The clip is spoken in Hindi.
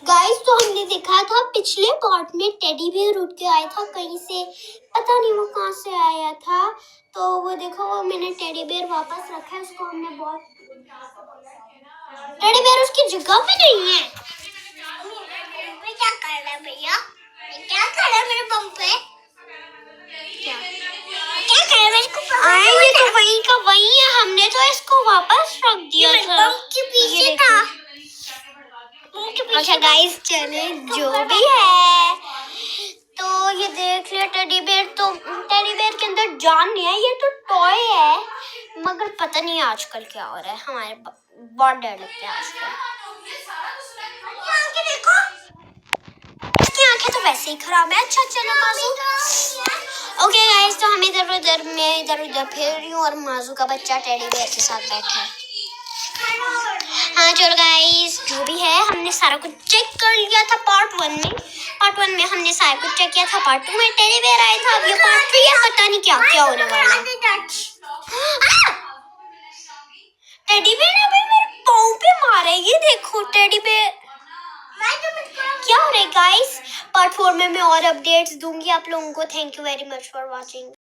गाइस तो हमने देखा था पिछले पार्ट में टेडी बेयर उठ के आया था कहीं से, पता नहीं वो कहाँ से आया था। तो वो देखो वो मैंने टेडी बेयर वापस रखा है, उसको हमने बहुत टेडी बेयर उसकी जगह पे नहीं है। क्या कर रहा है भैया, क्या कर रहा है मेरे बम पे, क्या क्या कर रहा है मेरे को ये तो वही का वही है, हमने तो इसको वापस रख दिया था, बम के पीछे था। अच्छा गाइस चले जो भी है, तो ये देख लिया टेडी बेयर। तो टेडी बेयर के अंदर जान नहीं है, ये तो टॉय है, मगर पता नहीं आजकल क्या हो रहा है। हमारे बहुत डर लगता है आजकल। आंखें देखो, इसकी आंखें तो वैसे ही खराब है। अच्छा चलो माजू, ओके गाइस तो हम इधर उधर फिर रही हूँ और माजू का बच्चा टेडी बेयर के साथ बैठा है। हाँ चलो गाइस जो भी है हमने सारा कुछ चेक कर लिया था पार्ट 1 में हमने सारा कुछ चेक किया था। पार्ट 2 में टेडी बेयर आया था, अब ये पार्ट 3 है, पता नहीं क्या क्या होने वाला है। टेडी बेयर अभी मेरे पाँव पे मारे, ये देखो टेडी बेयर क्या हो रहा है गाइस। पार्ट 4 में मैं और अपडेट्स दूंगी आप लोगों को। Thank you very much for watching.